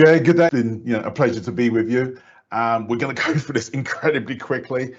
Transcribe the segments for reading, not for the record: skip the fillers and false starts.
Yeah, good day. It's been, a pleasure to be with you. We're going to go through this incredibly quickly.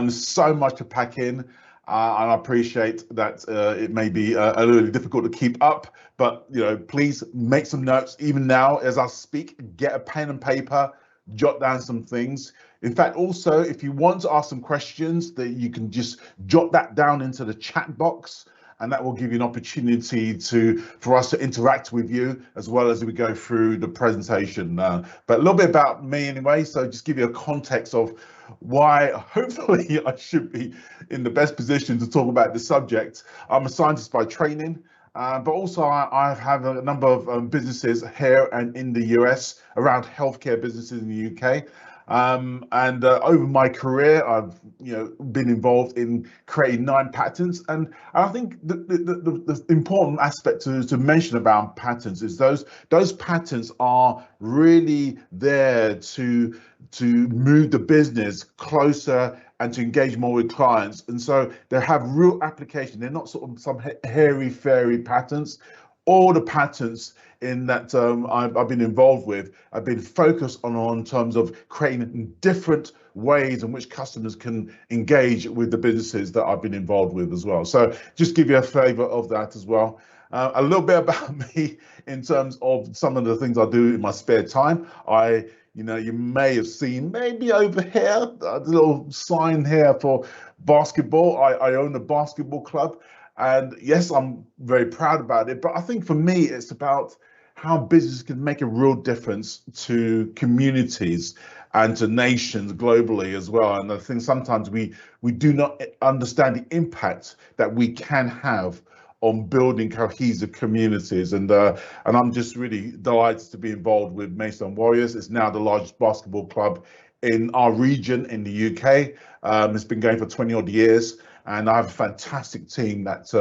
So much to pack in, and I appreciate that it may be a little difficult to keep up. But please make some notes. Even now, as I speak, get a pen and paper, jot down some things. In fact, also, if you want to ask some questions, that you can just jot that down into the chat box, and that will give you an opportunity for us to interact with you as well as we go through the presentation. But a little bit about me anyway, so just give you a context of why hopefully I should be in the best position to talk about this subject. I'm a scientist by training, but also I have a number of businesses here and in the US, around healthcare businesses in the UK. And over my career, I've been involved in creating 9 patents, and I think the important aspect to mention about patents is those patents are really there to move the business closer and to engage more with clients, and so they have real application. They're not sort of some hairy fairy patents. All the patents in that I've been involved with, I've been focused on terms of creating different ways in which customers can engage with the businesses that I've been involved with as well. So just give you a flavor of that as well. A little bit about me in terms of some of the things I do in my spare time. You may have seen maybe over here, a little sign here for basketball. I own a basketball club. And yes, I'm very proud about it, but I think for me, it's about how business can make a real difference to communities and to nations globally as well. And I think sometimes we do not understand the impact that we can have on building cohesive communities. And I'm just really delighted to be involved with Maidstone Warriors. It's now the largest basketball club in our region in the UK. It's been going for 20 odd years. And I have a fantastic team that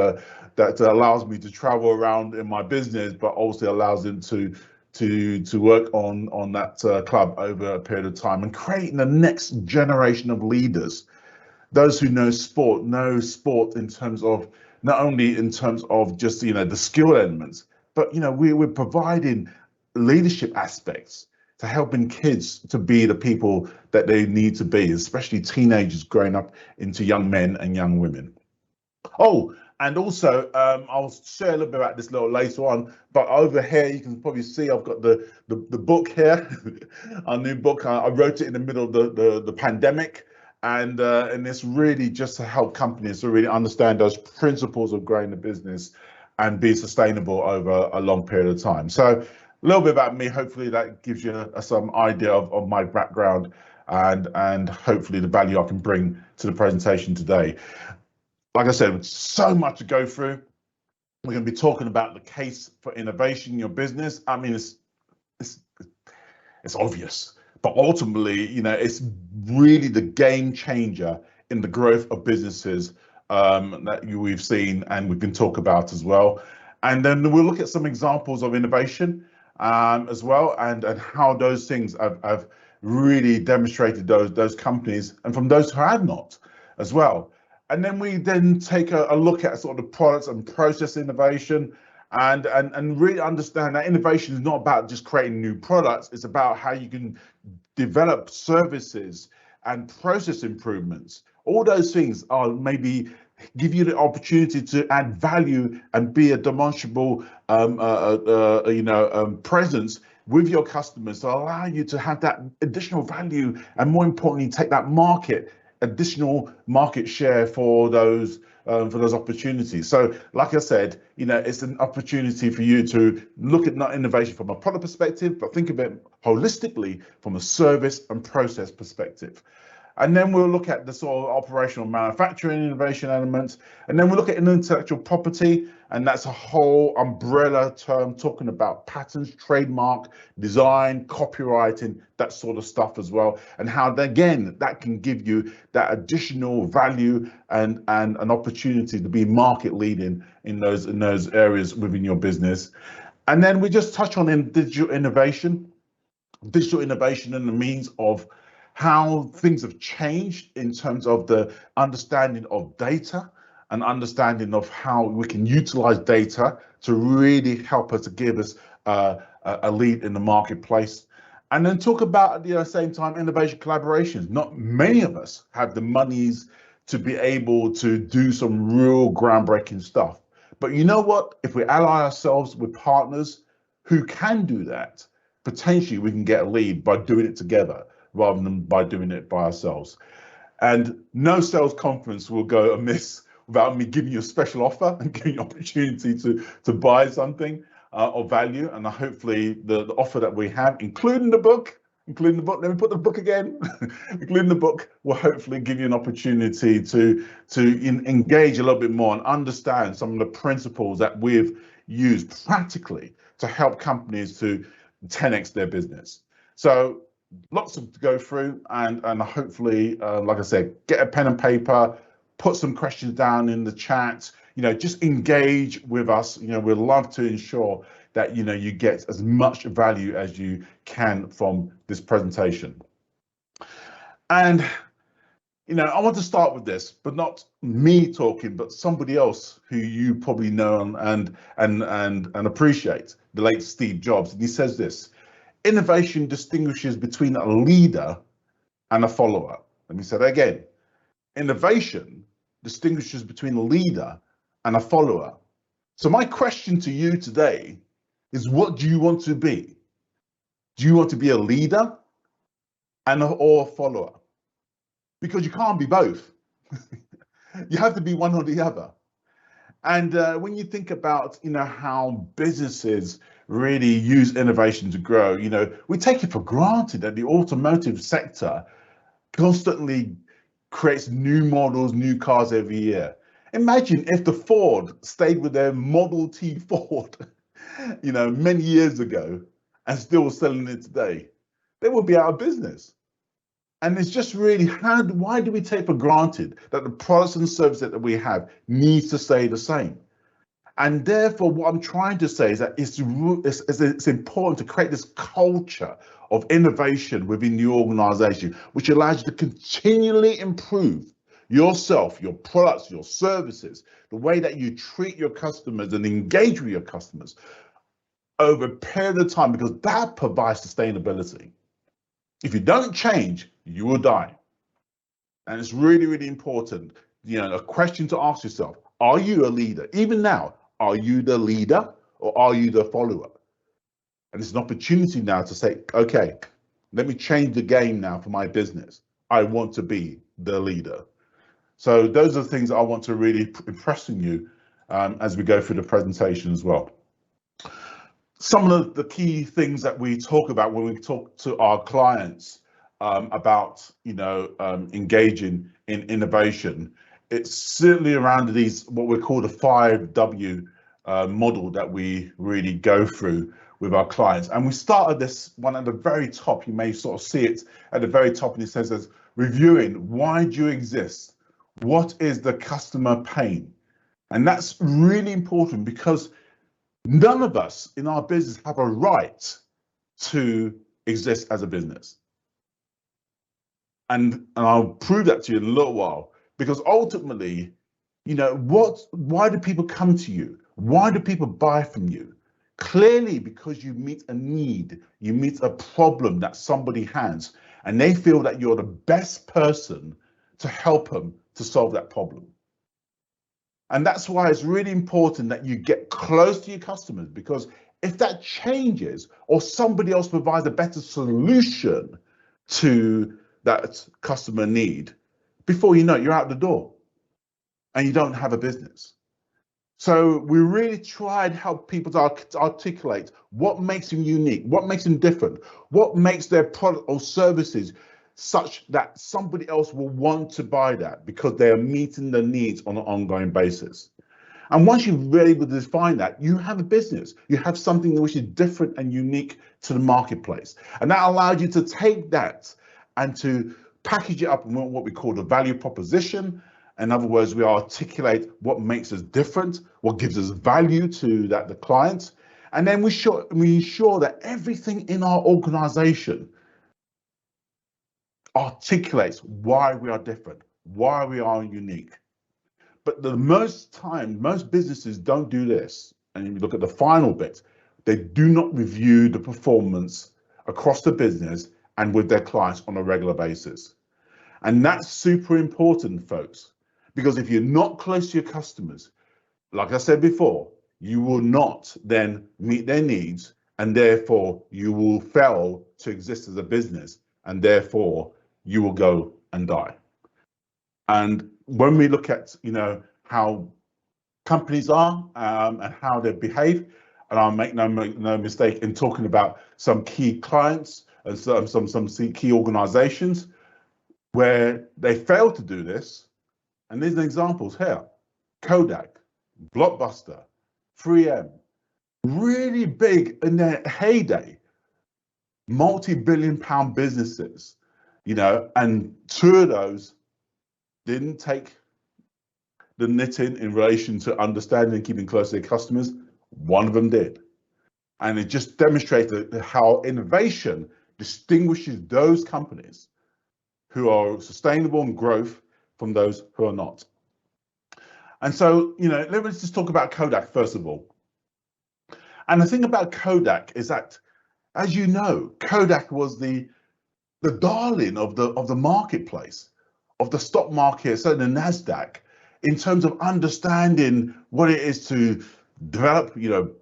allows me to travel around in my business, but also allows them to work on that club over a period of time and creating the next generation of leaders. Those who know sport in terms of not only in terms of just the skill elements, but we're providing leadership aspects to helping kids to be the people that they need to be, especially teenagers growing up into young men and young women. Oh, and also, I'll share a little bit about this a little later on, but over here you can probably see I've got the book here, our new book. I wrote it in the middle of the pandemic, and it's really just to help companies to really understand those principles of growing the business and be sustainable over a long period of time. So a little bit about me. Hopefully that gives you some idea of my background and hopefully the value I can bring to the presentation today. Like I said, so much to go through. We're going to be talking about the case for innovation in your business. I mean, it's obvious, but ultimately, it's really the game changer in the growth of businesses that we've seen and we can talk about as well. And then we'll look at some examples of innovation as well, and how those things have really demonstrated those companies, and from those who have not as well. And then we take a look at sort of the products and process innovation, and really understand that innovation is not about just creating new products. It's about how you can develop services and process improvements. All those things are maybe give you the opportunity to add value and be a demonstrable presence with your customers to allow you to have that additional value, and more importantly, take that additional market share for those opportunities. So like I said, it's an opportunity for you to look at not innovation from a product perspective, but think of it holistically from a service and process perspective. And then we'll look at the sort of operational manufacturing innovation elements. And then we'll look at intellectual property. And that's a whole umbrella term talking about patents, trademark, design, copywriting, that sort of stuff as well. And how, again, that can give you that additional value and an opportunity to be market leading in those areas within your business. And then we just touch on digital innovation and the means of how things have changed in terms of the understanding of data and understanding of how we can utilize data to really help us to give us a lead in the marketplace. And then talk about, at the same time, innovation collaborations. Not many of us have the monies to be able to do some real groundbreaking stuff. But you know what? If we ally ourselves with partners who can do that, potentially we can get a lead by doing it together rather than by doing it by ourselves. And no sales conference will go amiss without me giving you a special offer and giving you an opportunity to buy something of value. And hopefully the offer that we have, including the book, let me put the book again, including the book, will hopefully give you an opportunity to engage a little bit more and understand some of the principles that we've used practically to help companies to 10x their business. So lots to go through, and hopefully, like I said, get a pen and paper, put some questions down in the chat, just engage with us. We'd love to ensure that, you get as much value as you can from this presentation. And, I want to start with this, but not me talking, but somebody else who you probably know and appreciate, the late Steve Jobs. And he says this: innovation distinguishes between a leader and a follower. Let me say that again. Innovation distinguishes between a leader and a follower. So my question to you today is, what do you want to be? Do you want to be a leader or a follower? Because you can't be both. You have to be one or the other. And when you think about, how businesses really use innovation to grow, we take it for granted that the automotive sector constantly creates new models, new cars every year. Imagine if the Ford stayed with their Model T Ford, many years ago and still selling it today. They would be out of business. And it's just really, why do we take for granted that the products and services that we have needs to stay the same? And therefore, what I'm trying to say is that it's important to create this culture of innovation within the organization, which allows you to continually improve yourself, your products, your services, the way that you treat your customers and engage with your customers over a period of time, because that provides sustainability. If you don't change, you will die. And it's really, really important, a question to ask yourself: are you a leader? Even now, are you the leader or are you the follower? And it's an opportunity now to say, okay, let me change the game now for my business. I want to be the leader. So those are the things that I want to really impress on you as we go through the presentation as well. Some of the key things that we talk about when we talk to our clients about, engaging in innovation, it's certainly around these, what we call the 5W model that we really go through with our clients. And we started this one at the very top. You may sort of see it at the very top, and it says, as reviewing, why do you exist? What is the customer pain? And that's really important, because none of us in our business have a right to exist as a business. And I'll prove that to you in a little while, because ultimately, why do people come to you? Why do people buy from you? Clearly, because you meet a need, you meet a problem that somebody has, and they feel that you're the best person to help them to solve that problem. And that's why it's really important that you get close to your customers, because if that changes or somebody else provides a better solution to that customer need, before you know it, you're out the door and you don't have a business. So we really try and help people to articulate what makes them unique, what makes them different, what makes their product or services such that somebody else will want to buy that because they are meeting the needs on an ongoing basis. And once you've really able to define that, you have a business. You have something which is different and unique to the marketplace. And that allows you to take that and to package it up in what we call the value proposition. In other words, we articulate what makes us different, what gives us value to the client. And then we ensure that everything in our organization articulates why we are different, why we are unique. But most businesses don't do this. And you look at the final bit, They do not review the performance across the business and with their clients on a regular basis. And that's super important, folks, because if you're not close to your customers, like I said before, you will not then meet their needs, and therefore you will fail to exist as a business, and therefore you will go and die. And when we look at, how companies are and how they behave, and I'll make no mistake in talking about some key clients and some key organizations where they fail to do this. And these are examples here: Kodak, Blockbuster, 3M, really big in their heyday, multi-billion-pound businesses, and two of those didn't take the knitting in relation to understanding and keeping close to their customers. One of them did. And it just demonstrated how innovation distinguishes those companies who are sustainable and growth from those who are not. And so, let's just talk about Kodak first of all. And the thing about Kodak is that, as you know, Kodak was the darling of the marketplace, of the stock market, certainly the NASDAQ, in terms of understanding what it is to develop,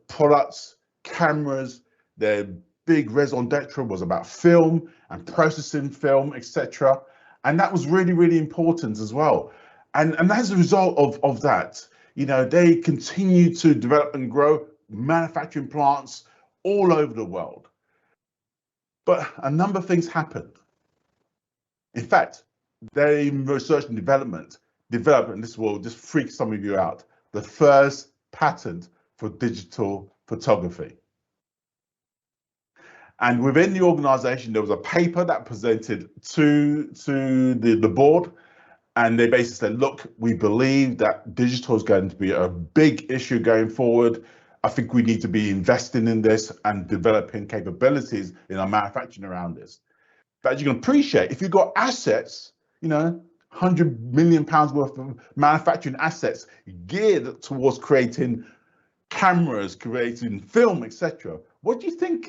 products, cameras. Their big raison d'etre was about film and processing film, etc. And that was really, really important as well. And as a result of that, they continue to develop and grow manufacturing plants all over the world. But a number of things happened. In fact, they, in research and development, developed, and this will just freak some of you out, the first patent for digital photography. And within the organization, there was a paper that presented to the board, and they basically said, look, we believe that digital is going to be a big issue going forward. I think we need to be investing in this and developing capabilities in our manufacturing around this. But as you can appreciate, if you've got assets, £100 million worth of manufacturing assets geared towards creating cameras, creating film, etc., what do you think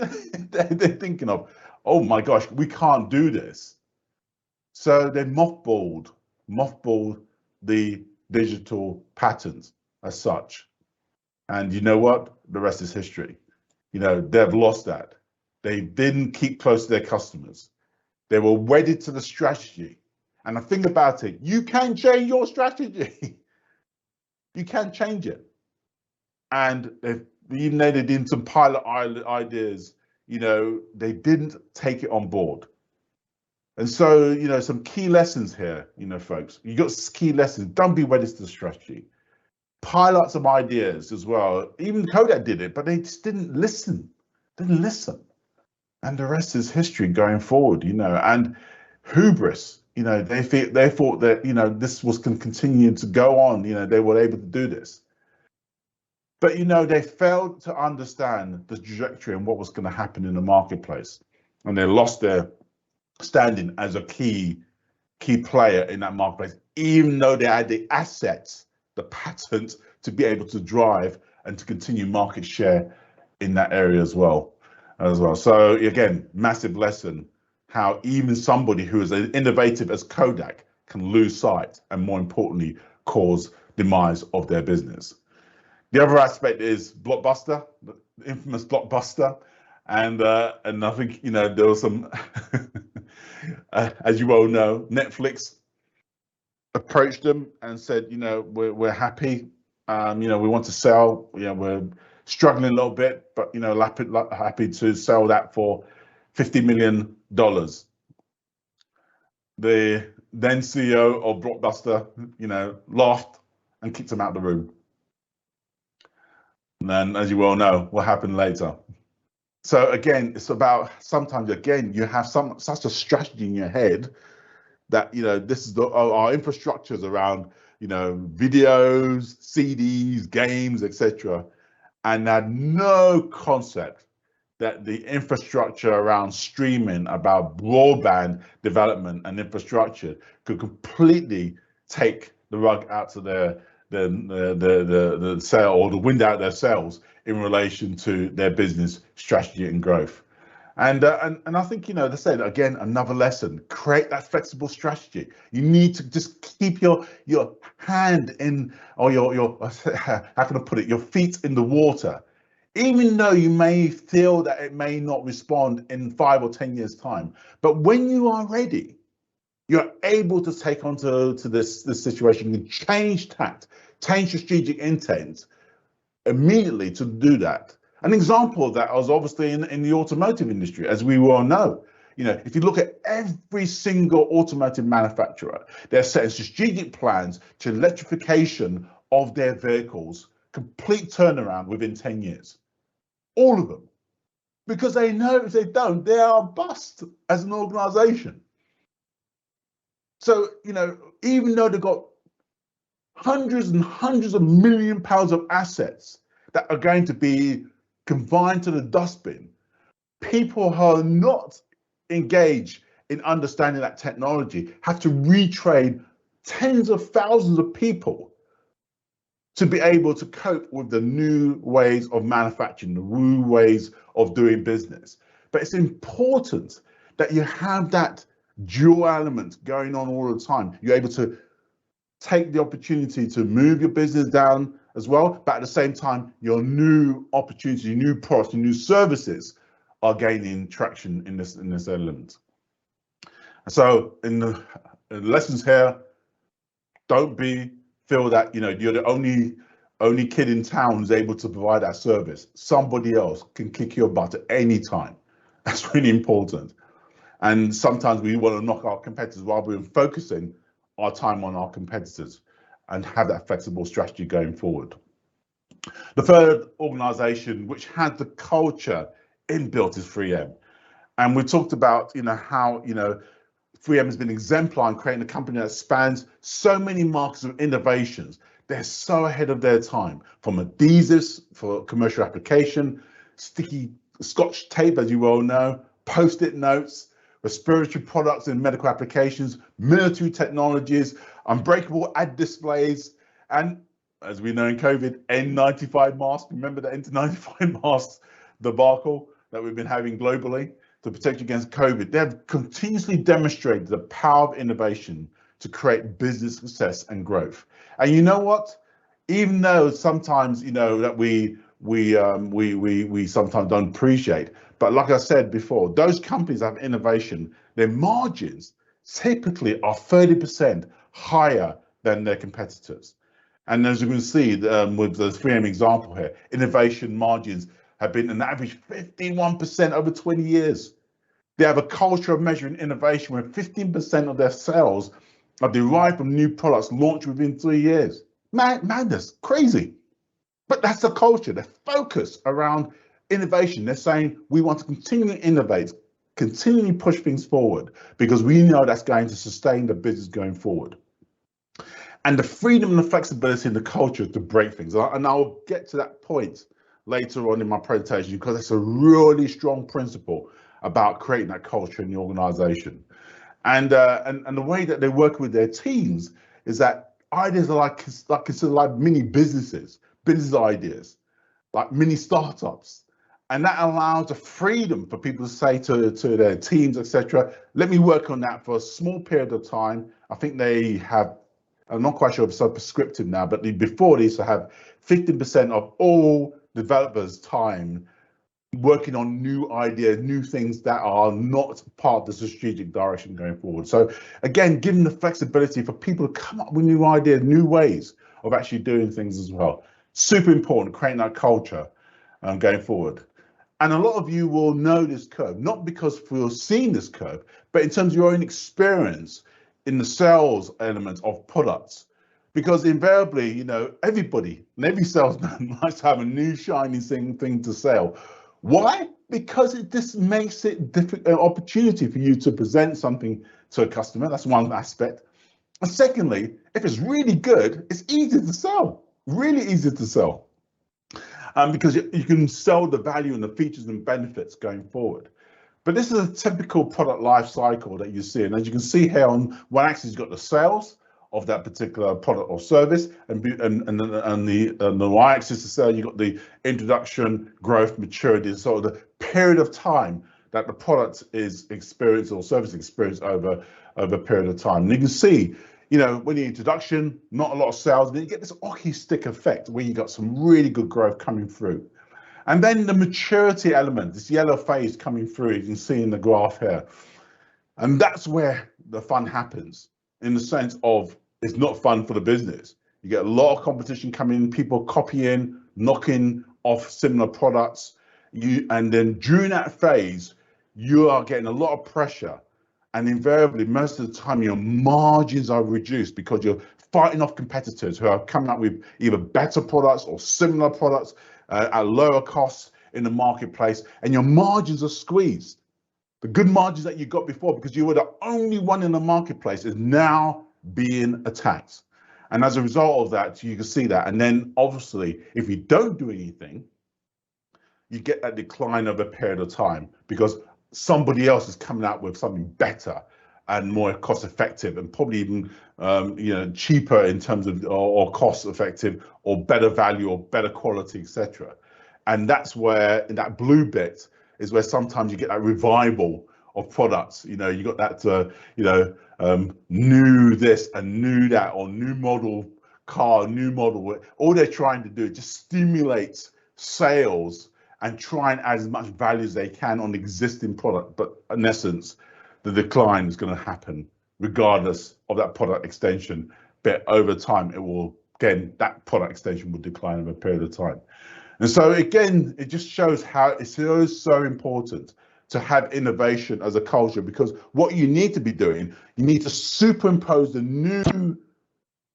they're thinking of? Oh my gosh, we can't do this. So they mothballed the digital patents as such. And you know what? The rest is history. They've lost that. They didn't keep close to their customers. They were wedded to the strategy. And the thing about it, you can change your strategy. You can change it. And even though they did some pilot ideas, they didn't take it on board. And so, some key lessons here, folks. You got key lessons. Don't be wedded to the strategy. Pilot some ideas as well. Even Kodak did it, but they just didn't listen. And the rest is history going forward, and hubris, they thought that, this was going to continue to go on, they were able to do this. But, they failed to understand the trajectory and what was going to happen in the marketplace. And they lost their standing as a key player in that marketplace, even though they had the assets, the patent to be able to drive and to continue market share in that area as well. So again, massive lesson, how even somebody who is as innovative as Kodak can lose sight and, more importantly, cause demise of their business. The other aspect is Blockbuster, the infamous Blockbuster. And I think, there was some, as you all know, Netflix approached them and said, we're happy. We want to sell, we're struggling a little bit, but, happy to sell that for $50 million. The then CEO of Blockbuster, laughed and kicked him out of the room. And then, as you well know, what happened later. So again, it's about, sometimes again, you have such a strategy in your head that, this is our infrastructure is around, videos, CDs, games, etc. And had no concept that the infrastructure around streaming, about broadband development and infrastructure, could completely take the rug out of their the sale or the wind out their sails in relation to their business strategy and growth. And I think, you know, they say that again, another lesson: create that flexible strategy. You need to just keep your hand in, or your how can I put it, your feet in the water, even though you may feel that it may not respond in 5 or 10 years time. But when you are ready, you're able to take on to this situation and change tact, change strategic intent immediately to do that. An example of that was obviously in the automotive industry, as we all know. You know, if you look at every single automotive manufacturer, they're setting strategic plans to electrification of their vehicles, complete turnaround within 10 years. All of them. Because they know if they don't, they are bust as an organization. So, you know, even though they've got hundreds and hundreds of £1 million of assets that are going to be confined to the dustbin, people who are not engaged in understanding that technology have to retrain tens of thousands of people to be able to cope with the new ways of manufacturing, the new ways of doing business. But it's important that you have that dual element going on all the time. You're able to take the opportunity to move your business down as well, but at the same time, your new opportunities, new products, new services are gaining traction in this element. So in the lessons here, don't feel that, you know, you're the only kid in town who's able to provide that service. Somebody else can kick your butt at any time. That's really important. And sometimes we want to knock our competitors while we're focusing our time on our competitors and have that flexible strategy going forward. The third organization which had the culture inbuilt is 3M. And we talked about, you know, how, you know, 3M has been exemplar in creating a company that spans so many markets of innovations. They're so ahead of their time, from adhesives for commercial application, sticky Scotch tape, as you well know, post-it notes, respiratory products in medical applications, military technologies, unbreakable ad displays, and as we know in COVID, N95 masks. Remember the N95 masks debacle that we've been having globally to protect against COVID. They have continuously demonstrated the power of innovation to create business success and growth. And you know what? Even though sometimes, you know, that we sometimes don't appreciate, but like I said before, those companies that have innovation, their margins typically are 30% higher than their competitors. And as you can see with the 3M example here, innovation margins have been an average 51% over 20 years. They have a culture of measuring innovation where 15% of their sales are derived from new products launched within 3 years. Madness, crazy. But that's the culture. They're focused around innovation. They're saying we want to continue to innovate, continually push things forward, because we know that's going to sustain the business going forward. And the freedom and the flexibility and the culture to break things. And I'll get to that point later on in my presentation, because it's a really strong principle about creating that culture in the organization. And the way that they work with their teams is that ideas are considered like mini businesses, business ideas, like mini startups. And that allows the freedom for people to say to their teams, etc., let me work on that for a small period of time. I think they have, I'm not quite sure if it's so prescriptive now, but before they used to have 15% of all developers' time working on new ideas, new things that are not part of the strategic direction going forward. So again, giving the flexibility for people to come up with new ideas, new ways of actually doing things as well. Super important, creating that culture going forward. And a lot of you will know this curve, not because we've seen this curve, but in terms of your own experience in the sales element of products. Because invariably, you know, everybody and every salesman likes to have a new shiny thing to sell. Why? Because it just makes it an opportunity for you to present something to a customer. That's one aspect. And secondly, if it's really good, it's easy to sell, really easy to sell. Because you can sell the value and the features and benefits going forward. But this is a typical product life cycle that you see. And as you can see here on one axis, you've got the sales. of that particular product or service, and the y-axis is you got the introduction, growth, maturity, so the period of time that the product is experienced or service experience over a period of time. And you can see, you know, when the introduction, not a lot of sales, and then you get this hockey stick effect where you got some really good growth coming through. And then the maturity element, this yellow phase coming through, you can see in the graph here. And that's where the fun happens, in the sense of it's not fun for the business. You get a lot of competition coming, people copying, knocking off similar products. And then during that phase, you are getting a lot of pressure. And invariably, most of the time, your margins are reduced because you're fighting off competitors who are coming up with either better products or similar products at lower costs in the marketplace, and your margins are squeezed. The good margins that you got before, because you were the only one in the marketplace, is now being attacked. And as a result of that, you can see that. And then obviously, if you don't do anything, you get that decline over a period of time, because somebody else is coming out with something better and more cost effective, and probably even you know, cheaper in terms of, or cost effective, or better value, or better quality, etc. And that's where, in that blue bit, is where sometimes you get that revival of products. You know, you got that you know, new this and new that, or new model car, new model. All they're trying to do is just stimulate sales and try and add as much value as they can on the existing product. But in essence, the decline is going to happen regardless of that product extension. But over time, it will, again, that product extension will decline over a period of time. And so again, it just shows how it's so important to have innovation as a culture, because what you need to be doing, you need to superimpose the new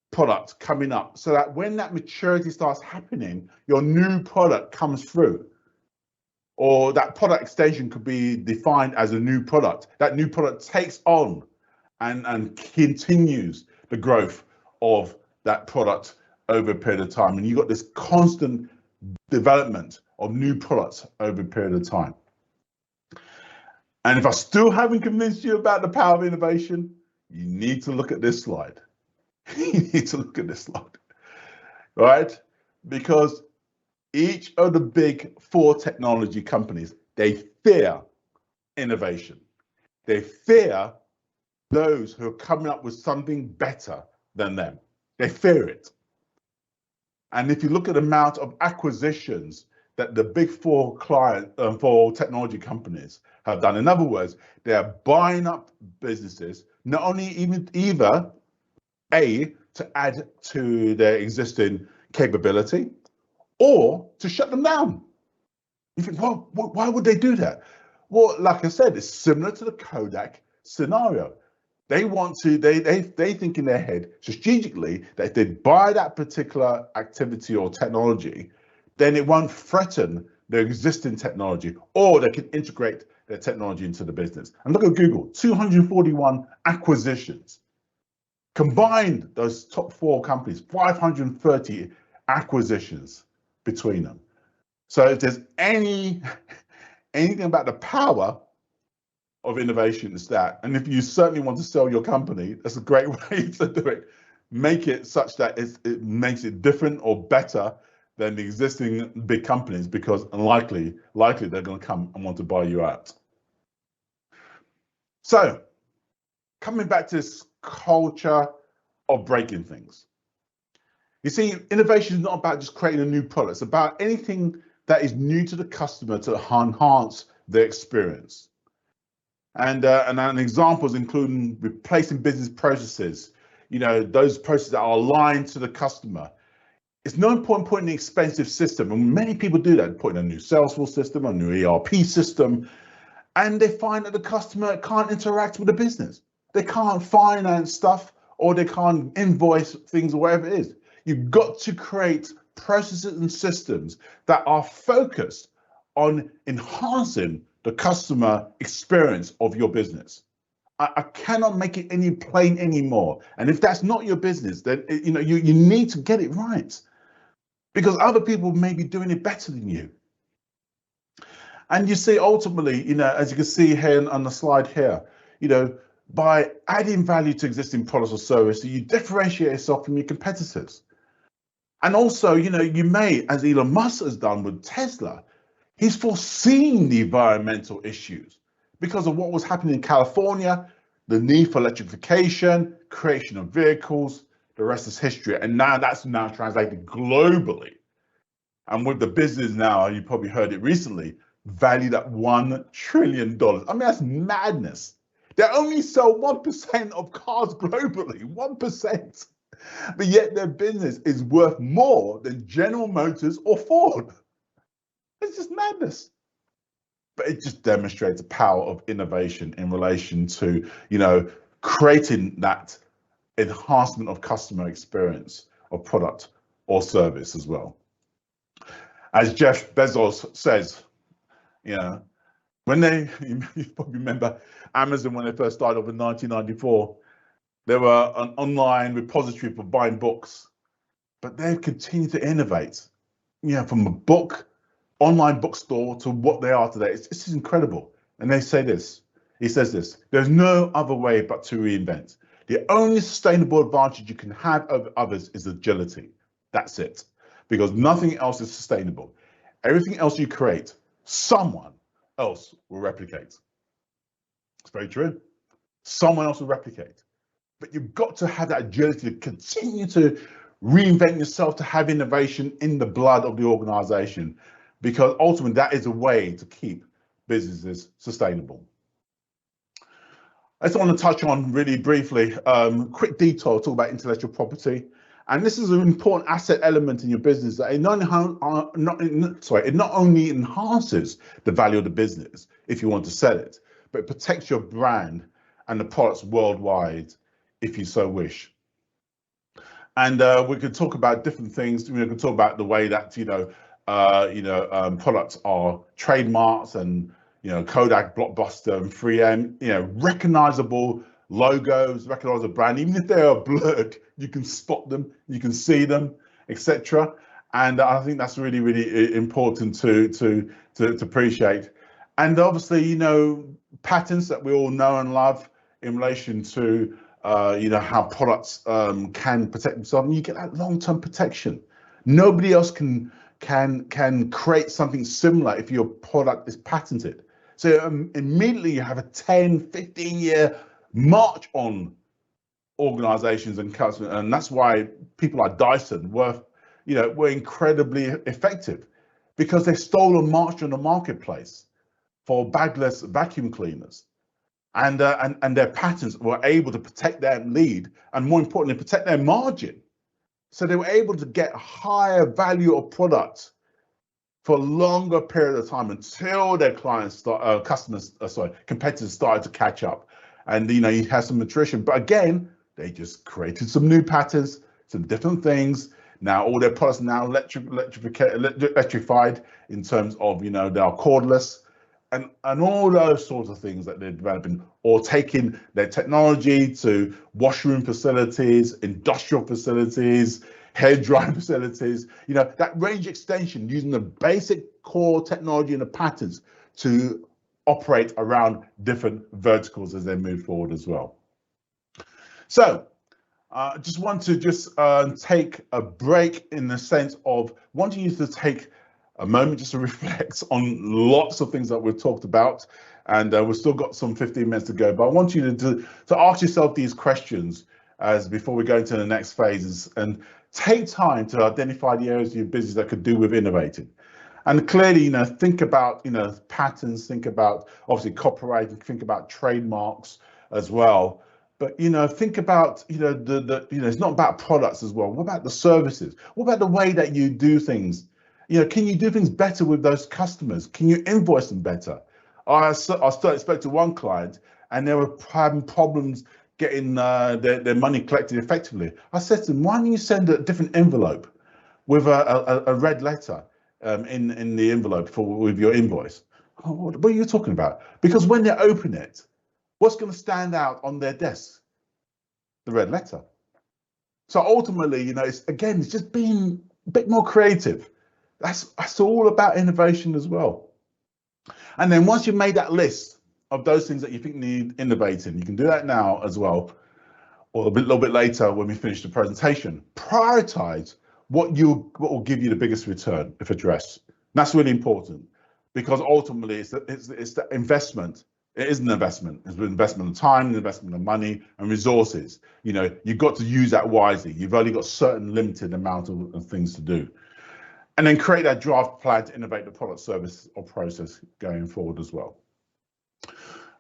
product coming up, so that when that maturity starts happening, your new product comes through. Or that product extension could be defined as a new product. That new product takes on and continues the growth of that product over a period of time. And you've got this constant development of new products over a period of time. And if I still haven't convinced you about the power of innovation, you need to look at this slide. You need to look at this slide, right? Because each of the big 4 technology companies, they fear innovation. They fear those who are coming up with something better than them. They fear it. And if you look at the amount of acquisitions that the big 4 4 technology companies have done, in other words, they are buying up businesses, not only either A, to add to their existing capability, or to shut them down. You think, well, why would they do that? Well, like I said, it's similar to the Kodak scenario. They want to, they think in their head strategically that if they buy that particular activity or technology, then it won't threaten their existing technology, or they can integrate their technology into the business. And look at Google, 241 acquisitions. Combined, those top 4 companies, 530 acquisitions between them. So if there's anything about the power of innovation, it's that. And if you certainly want to sell your company, that's a great way to do it. Make it such that it makes it different or better than the existing big companies, because likely they're going to come and want to buy you out. So coming back to this culture of breaking things. You see, innovation is not about just creating a new product. It's about anything that is new to the customer to enhance their experience. And examples including replacing business processes, you know, those processes that are aligned to the customer. It's no point putting an expensive system, and many people do that, putting a new Salesforce system, a new ERP system, and they find that the customer can't interact with the business. They can't finance stuff, or they can't invoice things, or whatever it is. You've got to create processes and systems that are focused on enhancing the customer experience of your business. I cannot make it any plain anymore. And if that's not your business, then you know you need to get it right, because other people may be doing it better than you. And you see, ultimately, you know, as you can see here on the slide here, you know, by adding value to existing products or services, you differentiate yourself from your competitors. And also, you may, as Elon Musk has done with Tesla, he's foreseen the environmental issues because of what was happening in California, the need for electrification, creation of vehicles, the rest is history. And now that's now translated globally. And with the business now, you probably heard it recently, valued at $1 trillion. I mean, that's madness. They only sell 1% of cars globally, 1%. But yet their business is worth more than General Motors or Ford. It's just madness. But it just demonstrates the power of innovation in relation to, creating that enhancement of customer experience of product or service as well. As Jeff Bezos says, when you probably remember Amazon when they first started off in 1994, they were an online repository for buying books, but they've continued to innovate, from a online bookstore to what they are today. It's incredible. And he says this, there's no other way but to reinvent. The only sustainable advantage you can have over others is agility. That's it. Because nothing else is sustainable. Everything else you create, someone else will replicate. It's very true. Someone else will replicate. But you've got to have that agility to continue to reinvent yourself, to have innovation in the blood of the organization, because ultimately that is a way to keep businesses sustainable. I just want to touch on really briefly, quick detour, talk about intellectual property. And this is an important asset element in your business that it not only enhances the value of the business if you want to sell it, but it protects your brand and the products worldwide if you so wish. And we could talk about different things. We could talk about the way that products are trademarks and Kodak, Blockbuster, and 3M. Recognizable logos, recognizable brand. Even if they are blurred, you can spot them, you can see them, etc. And I think that's really, really important to appreciate. And obviously, patents that we all know and love in relation to how products can protect themselves, and you get that long-term protection. Nobody else can create something similar if your product is patented. So immediately you have a 10, 15-year march on organizations and customers, and that's why people like Dyson were incredibly effective, because they stole a march on the marketplace for bagless vacuum cleaners. And their patents were able to protect their lead and, more importantly, protect their margin. So they were able to get a higher value of products for a longer period of time until their competitors started to catch up. And you had some attrition, but again, they just created some new patents, some different things. Now all their products are now electrified in terms of they are cordless. And all those sorts of things that they're developing, or taking their technology to washroom facilities, industrial facilities, hair drying facilities, that range extension, using the basic core technology and the patents to operate around different verticals as they move forward as well. So I just want to take a break in the sense of wanting you to take a moment just to reflect on lots of things that we've talked about, and we've still got some 15 minutes to go, but I want you to ask yourself these questions as before we go into the next phases, and take time to identify the areas of your business that could do with innovating. And clearly, think about patents, think about obviously copyright, think about trademarks as well. But think about it's not about products as well. What about the services? What about the way that you do things? Can you do things better with those customers? Can you invoice them better? I spoke to one client and they were having problems getting their money collected effectively. I said to them, why don't you send a different envelope with a red letter in the envelope with your invoice? Oh, what are you talking about? Because when they open it, what's going to stand out on their desk? The red letter. So ultimately, it's just being a bit more creative. That's all about innovation as well. And then once you've made that list of those things that you think need innovating. You can do that now as well, or little bit later when we finish the presentation. Prioritize what will give you the biggest return if addressed. And that's really important, because ultimately it's the investment. It is an investment. It's an investment of time, an investment of money and resources. You know, you've got to use that wisely. You've only got certain limited amount of things to do. And then create that draft plan to innovate the product, service or process going forward as well.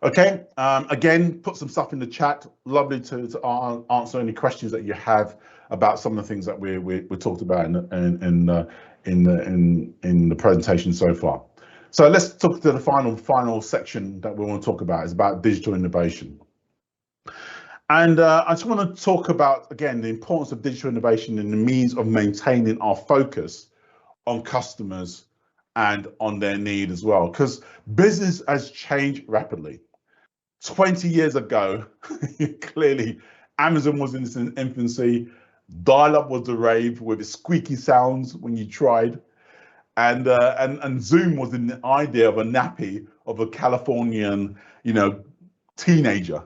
Okay, again, put some stuff in the chat. Lovely to answer any questions that you have about some of the things that we talked about in the presentation so far. So let's talk to the final section that we want to talk about. Is about digital innovation. And I just want to talk about, again, the importance of digital innovation and the means of maintaining our focus on customers and on their need as well, because business has changed rapidly. 20 years ago, clearly, Amazon was in its infancy. Dial-up was the rave with its squeaky sounds when you tried, and Zoom was in the idea of a nappy of a Californian, you know, teenager.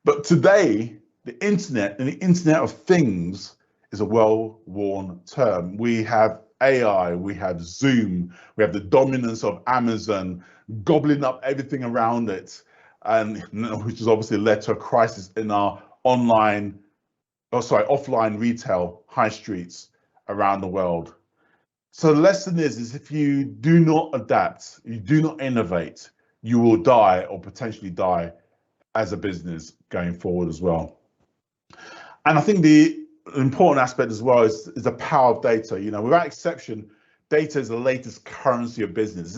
But today, the internet and the Internet of Things is a well-worn term. We have AI, we have Zoom, we have the dominance of Amazon gobbling up everything around it, and which has obviously led to a crisis in our offline retail high streets around the world. So the lesson is if you do not adapt, you do not innovate, you will die or potentially die as a business going forward as well. And I think the important aspect as well is the power of data. You know, without exception, data is the latest currency of business.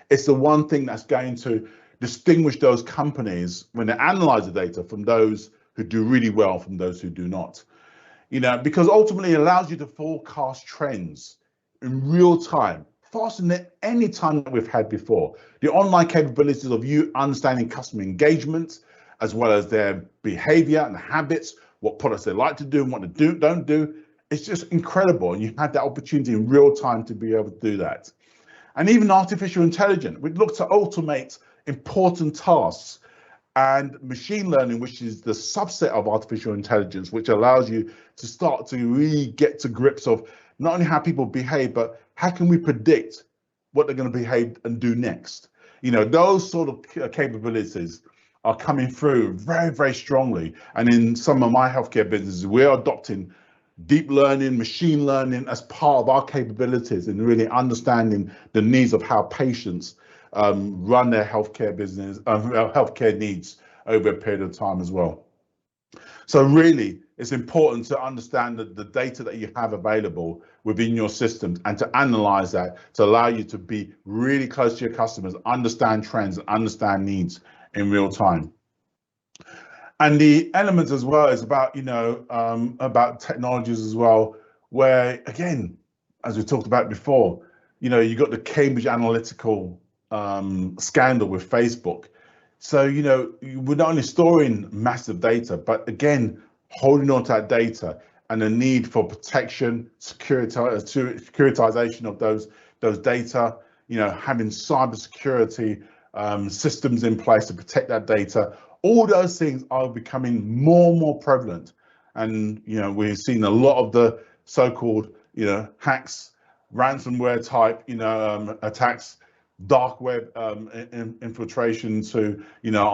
It's the one thing that's going to distinguish those companies when they analyze the data from those who do really well from those who do not. You know, because ultimately it allows you to forecast trends in real time, faster than any time that we've had before. The online capabilities of you understanding customer engagement, as well as their behavior and habits, what products they like to do and what they don't do, it's just incredible. And you have that opportunity in real time to be able to do that. And even artificial intelligence, we look to automate important tasks, and machine learning, which is the subset of artificial intelligence, which allows you to start to really get to grips of not only how people behave, but how can we predict what they're going to behave and do next. You know, those sort of capabilities are coming through very, very strongly. And in some of my healthcare businesses, we're adopting deep learning, machine learning as part of our capabilities and really understanding the needs of how patients run their healthcare business, healthcare needs over a period of time as well. So really, it's important to understand the data that you have available within your systems and to analyze that to allow you to be really close to your customers, understand trends, understand needs in real time. And the elements as well is about, you know, about technologies as well, where again, as we talked about before, you know, you got the Cambridge Analytical scandal with Facebook. So, you know, we're not only storing massive data, but again, holding on to that data and the need for protection, securitization of those data, you know, having cybersecurity systems in place to protect that data. All those things are becoming more and more prevalent. And, you know, we've seen a lot of the so-called, you know, hacks, ransomware type, you know, attacks, dark web infiltration to, you know,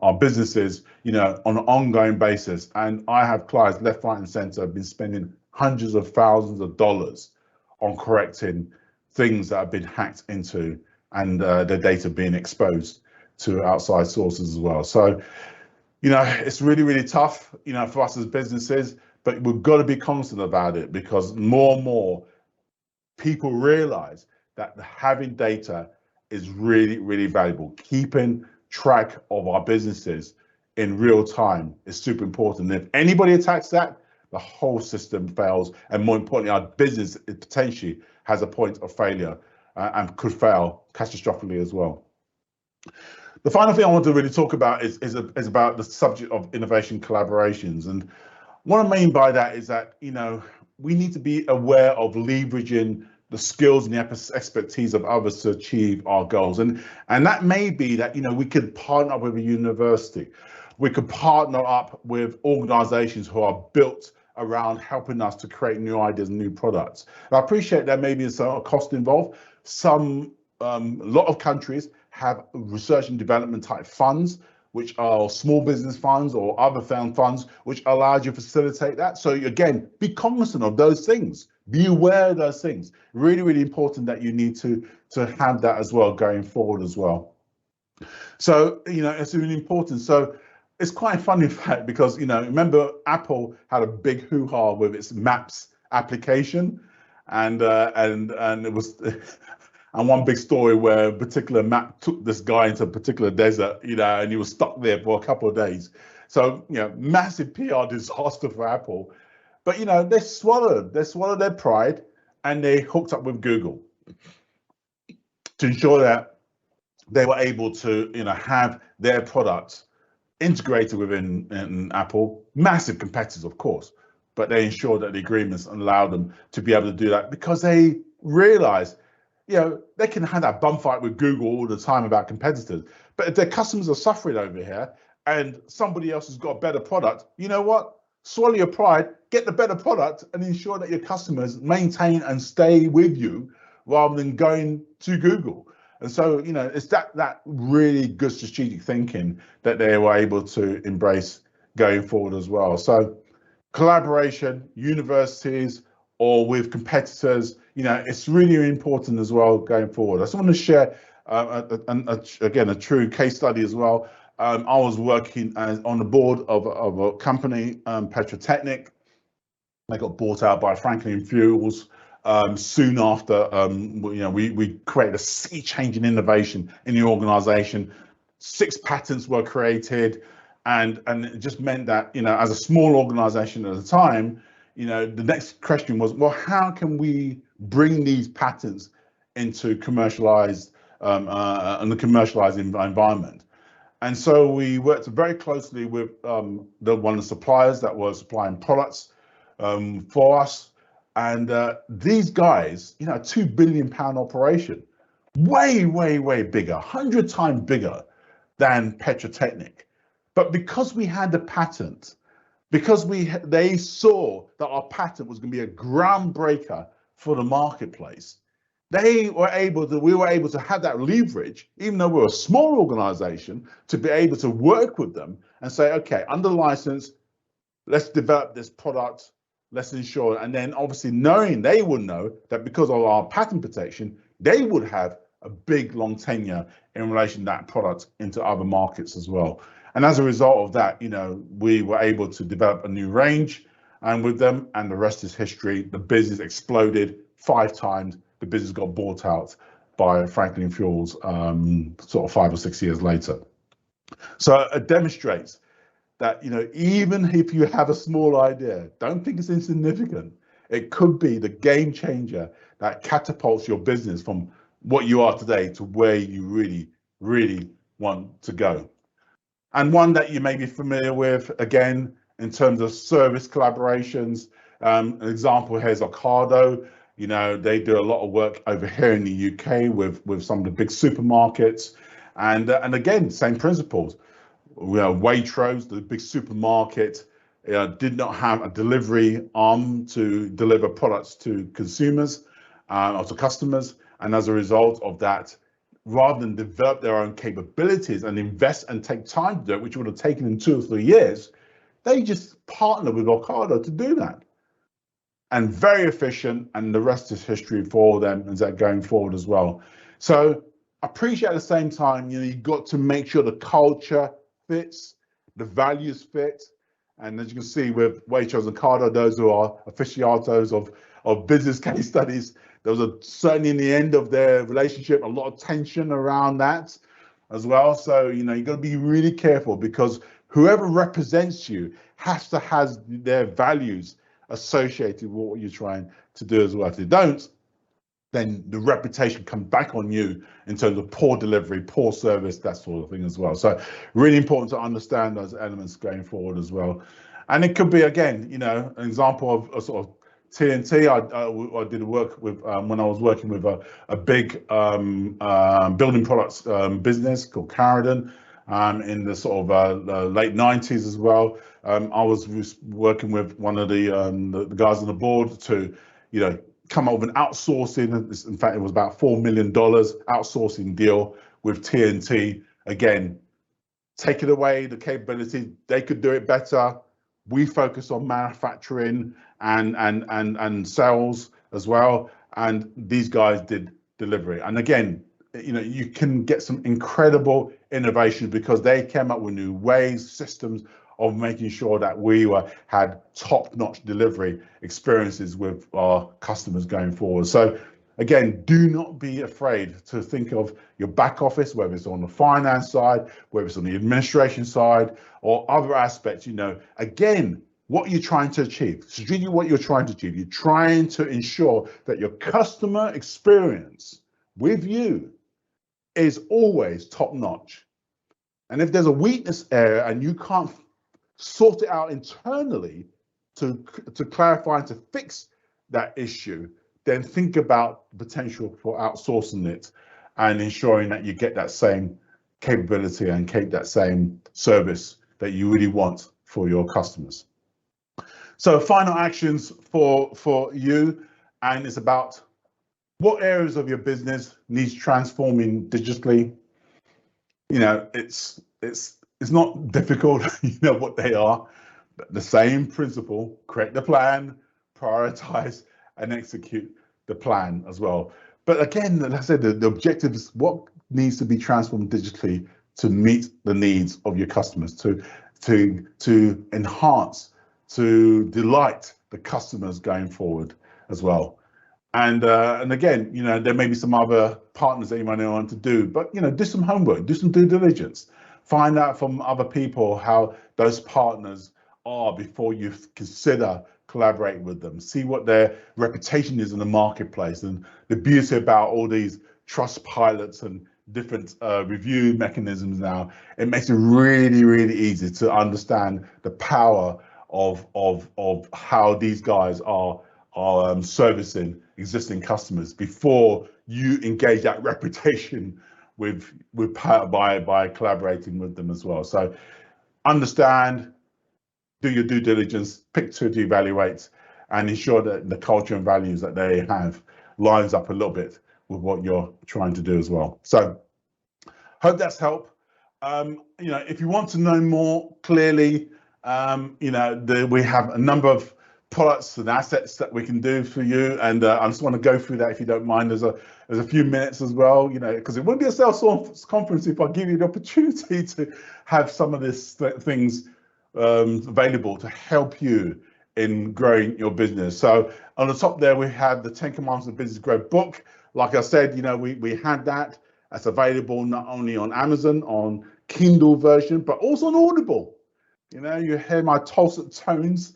our businesses, you know, on an ongoing basis. And I have clients left, right and center have been spending hundreds of thousands of dollars on correcting things that have been hacked into and their data being exposed to outside sources as well. So, you know, it's really, really tough, you know, for us as businesses, but we've got to be constant about it because more and more people realize that having data is really, really valuable. Keeping track of our businesses in real time is super important. And if anybody attacks that, the whole system fails. And more importantly, our business potentially has a point of failure and could fail catastrophically as well. The final thing I want to really talk about is about the subject of innovation collaborations. And what I mean by that is that, you know, we need to be aware of leveraging the skills and the expertise of others to achieve our goals. And that may be that, we could partner up with a university. We could partner up with organizations who are built around helping us to create new ideas and new products. And I appreciate there may be some cost involved. A lot of countries have research and development type funds, which are small business funds or other funds, which allows you to facilitate that. So again, be cognizant of those things. Be aware of those things. Really, really important that you need to have that as well going forward as well. So, it's really important. So it's quite funny, in fact, because, remember Apple had a big hoo-ha with its Maps application, and it was, and one big story where a particular map took this guy into a particular desert, and he was stuck there for a couple of days. So, massive PR disaster for Apple. But, they swallowed their pride, and they hooked up with Google to ensure that they were able to, have their products integrated within Apple. Massive competitors, of course, but they ensured that the agreements allowed them to be able to do that because they realized, they can have that bum fight with Google all the time about competitors, but if their customers are suffering over here and somebody else has got a better product, you know what? Swallow your pride, get the better product, and ensure that your customers maintain and stay with you rather than going to Google. And so, it's that really good strategic thinking that they were able to embrace going forward as well. So collaboration, universities, or with competitors, it's really important as well going forward. I just want to share, again, a true case study as well. I was working on the board of a company, Petrotechnic. They got bought out by Franklin Fuels. Soon after, we created a sea-changing innovation in the organization. 6 patents were created, and it just meant that, as a small organization at the time, the next question was, well, how can we bring these patents into commercialized and the commercialized environment? And so we worked very closely with one of the suppliers that was supplying products for us. And these guys, a £2 billion operation, way, way, way bigger, 100 times bigger than Petrotechnic. But because we had the patent, because they saw that our patent was going to be a groundbreaker for the marketplace, we were able to have that leverage, even though we're a small organization, to be able to work with them and say, okay, under license, let's develop this product, let's ensure, and then obviously knowing they would know that because of our patent protection, they would have a big long tenure in relation to that product into other markets as well. And as a result of that, we were able to develop a new range and with them, and the rest is history. The business exploded 5 times. The business got bought out by Franklin Fuels sort of 5 or 6 years later. So it demonstrates that, even if you have a small idea, don't think it's insignificant. It could be the game changer that catapults your business from what you are today to where you really, really want to go. And one that you may be familiar with, again, in terms of service collaborations, an example here is Ocado. They do a lot of work over here in the UK with some of the big supermarkets. And again, same principles. Waitrose, the big supermarket, did not have a delivery arm to deliver products to consumers or to customers. And as a result of that, rather than develop their own capabilities and invest and take time to do it, which would have taken them 2 or 3 years, they just partner with Ocado to do that. And very efficient, and the rest is history for them and that going forward as well. So I appreciate at the same time, you've got to make sure the culture fits, the values fit. And as you can see with Waitrose and Ocado, those who are aficionados of business case studies, there was certainly in the end of their relationship, a lot of tension around that as well. So, you've got to be really careful because whoever represents you has to have their values associated with what you're trying to do as well. If they don't, then the reputation comes back on you in terms of poor delivery, poor service, that sort of thing as well. So really important to understand those elements going forward as well. And it could be, again, an example of a sort of TNT, I did work with when I was working with a big building products business called Carradon in the sort of late 90s as well. I was working with one of the guys on the board to, come up with an outsourcing. In fact, it was about $4 million outsourcing deal with TNT. Again, taking away the capability, they could do it better. We focus on manufacturing and sales as well, and these guys did delivery. And again, you can get some incredible innovation because they came up with new ways, systems of making sure that we had top-notch delivery experiences with our customers going forward. So again, do not be afraid to think of your back office, whether it's on the finance side, whether it's on the administration side, or other aspects. Again, what you're trying to achieve, strategically what you're trying to achieve, you're trying to ensure that your customer experience with you is always top-notch. And if there's a weakness area and you can't sort it out internally to clarify and to fix that issue, then think about the potential for outsourcing it and ensuring that you get that same capability and keep that same service that you really want for your customers. So final actions for you, and it's about what areas of your business needs transforming digitally. It's not difficult, what they are, but the same principle: create the plan, prioritize, and execute the plan as well. But again, like I said, the objective is what needs to be transformed digitally to meet the needs of your customers, to enhance, to delight the customers going forward as well. And again, there may be some other partners that you might want to do, but do some homework, do some due diligence, find out from other people how those partners are before you consider collaborating with them. See what their reputation is in the marketplace, and the beauty about all these trust pilots and different review mechanisms now, it makes it really, really easy to understand the power of how these guys are servicing existing customers before you engage that reputation by collaborating with them as well. So understand, do your due diligence, pick to evaluate, and ensure that the culture and values that they have lines up a little bit with what you're trying to do as well. So hope that's helped. If you want to know more clearly, we have a number of products and assets that we can do for you, and I just want to go through that if you don't mind. There's a few minutes as well, because it wouldn't be a sales conference if I give you the opportunity to have some of these things available to help you in growing your business. So on the top there, we have the 10 Commandments of Business Growth book. Like I said, we had that. That's available not only on Amazon, on Kindle version, but also on Audible. You hear my dulcet tones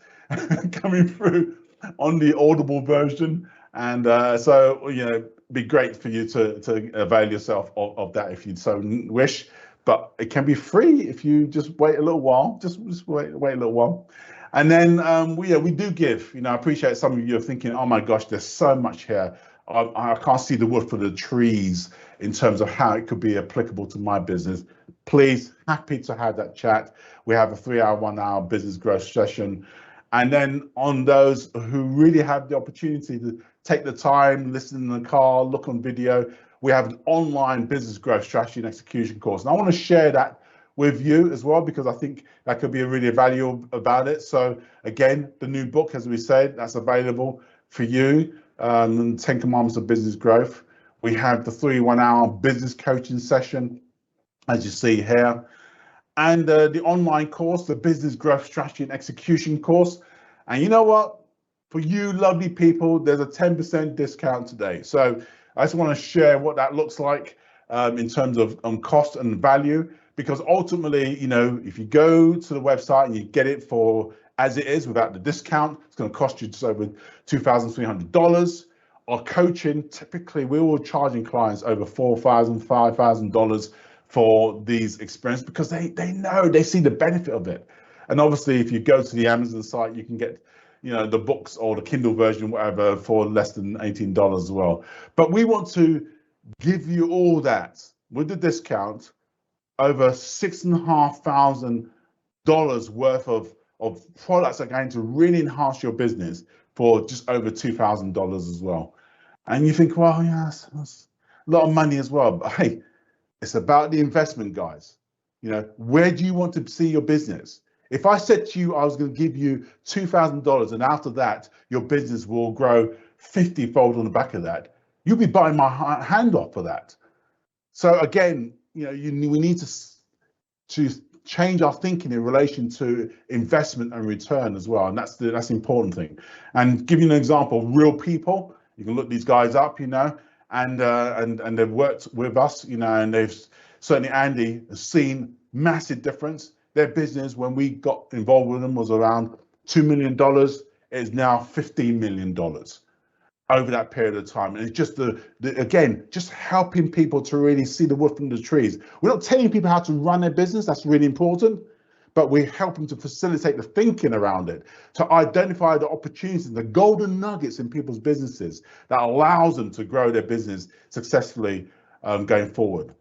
coming through on the Audible version, and so be great for you to avail yourself of that if you so wish. But it can be free if you just wait a little while. Just wait a little while, and then we do give. I appreciate some of you are thinking, oh my gosh, there's so much here. I can't see the wood for the trees in terms of how it could be applicable to my business. Please, happy to have that chat. We have a 3-hour, 1-hour business growth session. And then on those who really have the opportunity to take the time, listen in the car, look on video, we have an online business growth strategy and execution course. And I want to share that with you as well, because I think that could be really valuable about it. So again, the new book, as we said, that's available for you, 10 Commandments of Business Growth. We have the 3-1-hour business coaching session, as you see here. And the online course, the Business Growth Strategy and Execution course. And you know what? For you lovely people, there's a 10% discount today. So I just want to share what that looks like in terms of cost and value, because ultimately, if you go to the website and you get it for as it is without the discount, it's going to cost you just over $2,300. Our coaching, typically, we were charging clients over $4,000, $5,000 for these experiences because they know, they see the benefit of it. And obviously, if you go to the Amazon site, you can get the books or the Kindle version, whatever, for less than $18 as well. But we want to give you all that with the discount, over $6,500 worth of products that are going to really enhance your business for just over $2,000 as well. And you think, well, yeah, that's a lot of money as well. But hey, it's about the investment, guys. Where do you want to see your business? If I said to you, I was going to give you $2,000, and after that, your business will grow 50-fold on the back of that, you'll be biting my hand off for that. So again, we need to change our thinking in relation to investment and return as well, and that's the important thing. And give you an example, real people. You can look these guys up, and they've worked with us, and they've certainly, Andy has seen massive difference. Their business, when we got involved with them, was around $2 million. It is now $15 million over that period of time. And it's just again, just helping people to really see the wood from the trees. We're not telling people how to run their business. That's really important. But we're helping to facilitate the thinking around it, to identify the opportunities, the golden nuggets in people's businesses that allows them to grow their business successfully going forward.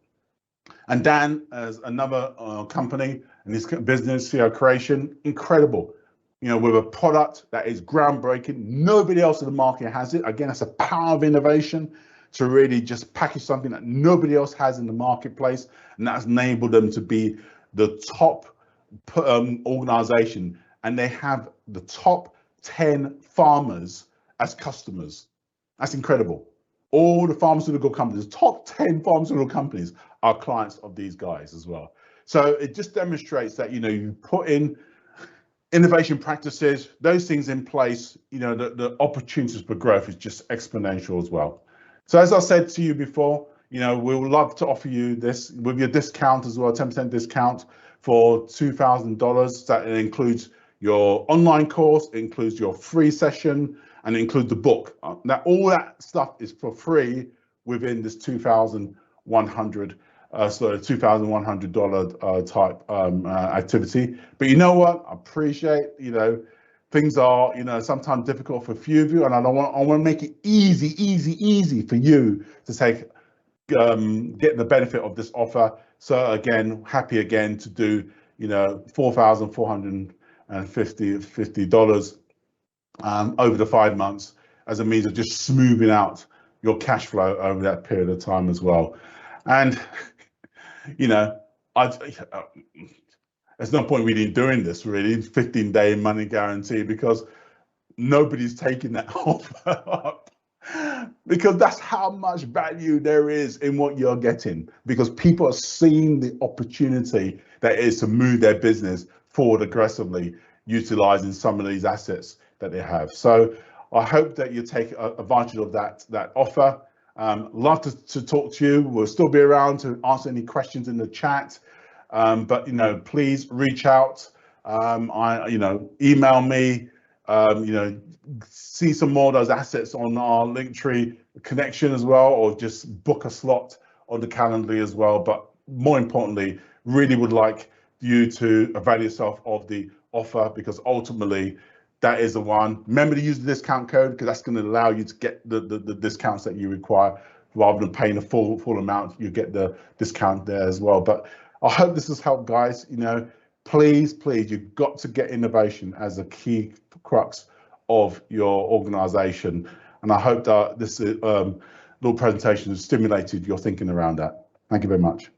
And Dan has another company in his business, Creation, incredible. With a product that is groundbreaking. Nobody else in the market has it. Again, that's a power of innovation, to really just package something that nobody else has in the marketplace, and that's enabled them to be the top organization, and they have the top 10 farmers as customers. That's incredible. All the pharmaceutical companies, top 10 pharmaceutical companies are clients of these guys as well. So it just demonstrates that, you put in innovation practices, those things in place, the opportunities for growth is just exponential as well. So as I said to you before, we would love to offer you this with your discount as well, 10% discount for $2,000. That includes your online course, it includes your free session, and it includes the book. Now, all that stuff is for free within this $2,100 type activity. But you know what? I appreciate, things are, sometimes difficult for a few of you, and I want to make it easy for you to take, get the benefit of this offer. So again, happy again to do, $4,450 over the 5 months as a means of just smoothing out your cash flow over that period of time as well. And there's no point really doing this, really, 15-day money guarantee, because nobody's taking that offer up, because that's how much value there is in what you're getting, because people are seeing the opportunity that is to move their business forward aggressively, utilizing some of these assets that they have. So I hope that you take advantage of that offer. Love to talk to you. We'll still be around to answer any questions in the chat. But please reach out. Email me. See some more of those assets on our Linktree connection as well, or just book a slot on the Calendly as well. But more importantly, really would like you to avail yourself of the offer, because ultimately that is the one. Remember to use the discount code, because that's going to allow you to get the discounts that you require. Rather than paying the full amount, you get the discount there as well. But I hope this has helped, guys. Please, you've got to get innovation as a key crux of your organization. And I hope that this little presentation has stimulated your thinking around that. Thank you very much.